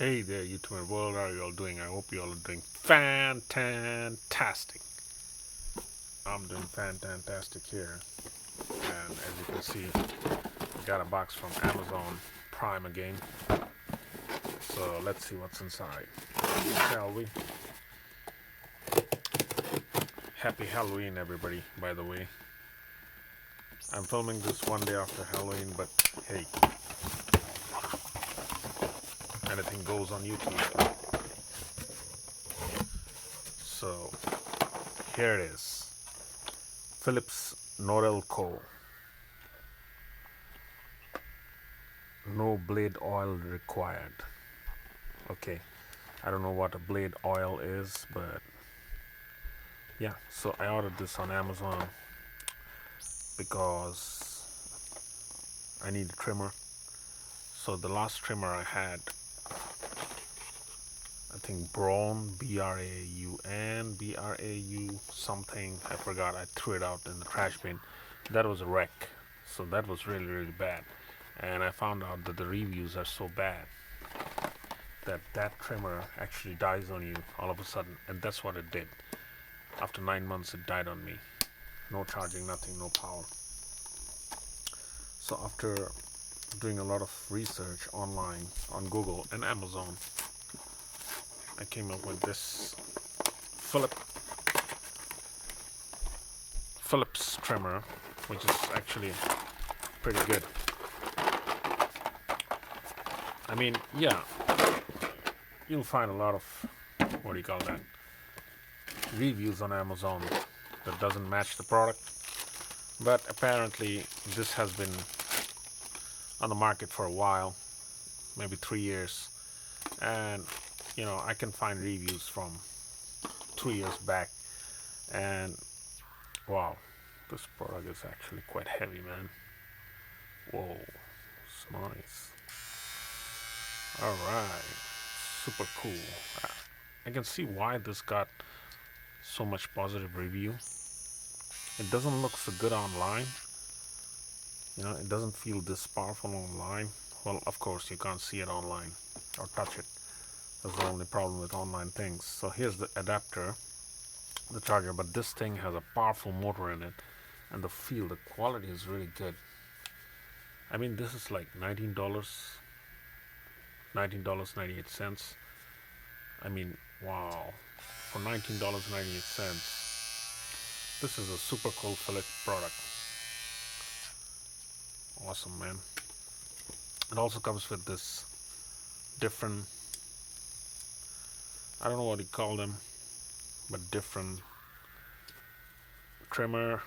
Hey there, YouTube world. How are you all doing? I hope you all are doing fantastic. I'm doing fantastic here. And as you can see, I got a box from Amazon Prime again. So let's see what's inside. Shall we? Happy Halloween, everybody, by the way. I'm filming this one day after Halloween, but hey, anything goes on YouTube. So here it is. Philips Norelco. No blade oil required. Okay, I don't know what a blade oil is, but yeah, so I ordered this on Amazon because I need a trimmer. So the last trimmer I had, I think Braun, Braun, Brau something, I forgot. I threw it out in the trash bin. That was a wreck. So that was really bad. And I found out that the reviews are so bad that that trimmer actually dies on you all of a sudden, and that's what it did. After 9 months, it died on me. No charging, nothing, no power. So after doing a lot of research online on Google and Amazon, I came up with this Philip, Philips trimmer, which is actually pretty good. I mean, yeah, you'll find a lot of, what do you call that, reviews on Amazon that doesn't match the product. But apparently, this has been on the market for a while, maybe 3 years, and I can find reviews from 2 years back, and wow, this product is actually quite heavy, man. Whoa, it's nice. All right, super cool. I can see why this got so much positive review. It doesn't look so good online. It doesn't feel this powerful online. Well, of course, you can't see it online or touch it. That's the only problem with online things. So here's the adapter, the charger, but this thing has a powerful motor in it, and the quality is really good. I mean, this is like $19.98. I mean, wow, for $19.98, this is a super cool Philips product. Awesome, man. It also comes with this different, I don't know what you call them, but different trims.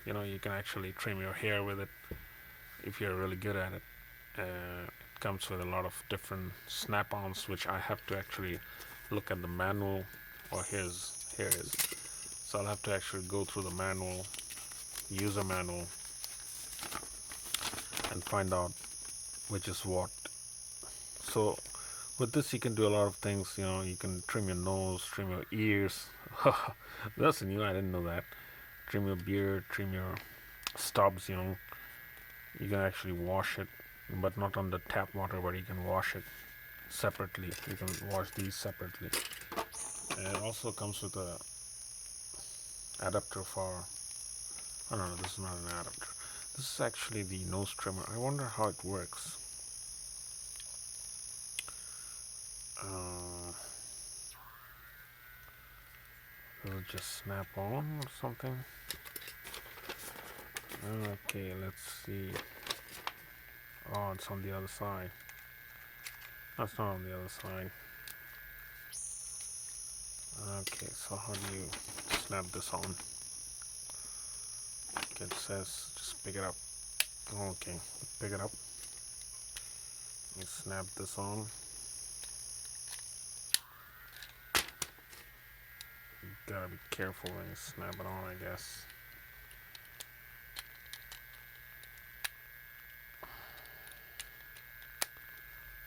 You can actually trim your hair with it if you're really good at it. It comes with a lot of different snap-ons, which I have to actually look at the manual. Or here it is. So I'll have to actually go through the manual, user manual, and find out which is what. So with this, you can do a lot of things. You can trim your nose, trim your ears. That's new. I didn't know that. Trim your beard, trim your stubs. You can actually wash it, but not on the tap water, but you can wash it separately. You can wash these separately. And it also comes with a adapter for, oh no, this is not an adapter. This is actually the nose trimmer. I wonder how it works. Does it just snap on or something? Okay, let's see. Oh, it's on the other side. That's not on the other side. Okay, so how do you snap this on? Okay, it says just pick it up. Okay, pick it up. You snap this on. You gotta be careful when you snap it on, I guess.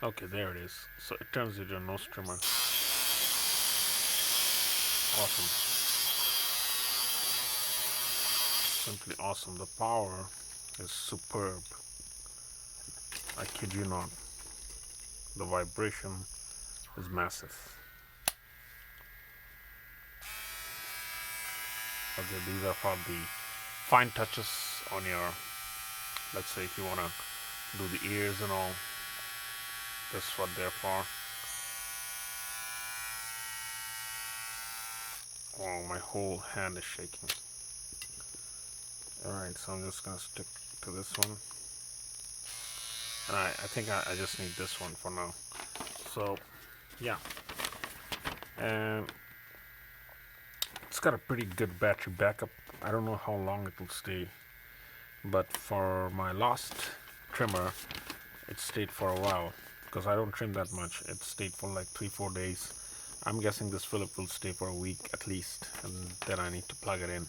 Okay, there it is. So it turns into a nose trimmer. Awesome. Simply awesome. The power is superb. I kid you not. the vibration is massive. Okay, these are for the fine touches on your, let's say if you want to do the ears and all, this is what they're for. Oh, my whole hand is shaking. Alright, so I'm just gonna stick to this one. And I think I just need this one for now. So, yeah. And it's got a pretty good battery backup. I don't know how long it will stay, but for my last trimmer, it stayed for a while because I don't trim that much. It stayed for like 3-4 days. I'm guessing this Philip will stay for a week at least, and then I need to plug it in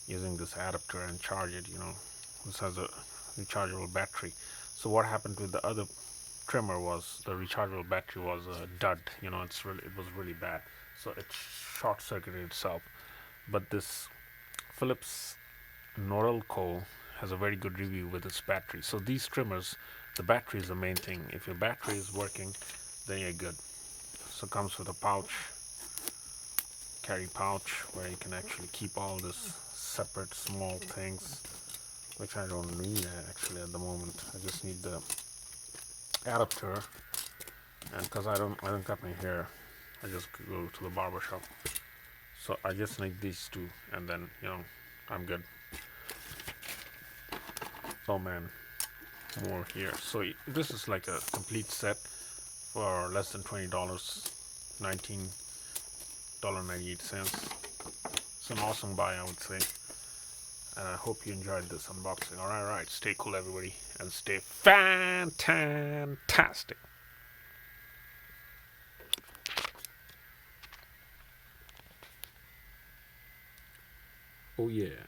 using this adapter and charge it. This has a rechargeable battery. So what happened with the other trimmer was the rechargeable battery was a dud. It was really bad. So it short circuited itself. But this Philips Norelco has a very good review with its battery. So these trimmers, the battery is the main thing. If your battery is working, then you're good. So it comes with a pouch, carry pouch, where you can actually keep all this separate small things, which I don't need actually at the moment. I just need the adapter, and because I don't cut my hair, I just go to the barber shop. So I just need these two, and then I'm good. Oh man, more here. So this is like a complete set for less than $20, $19.98. It's an awesome buy, I would say. And I hope you enjoyed this unboxing. Alright, stay cool everybody, and stay fantastic. Oh yeah.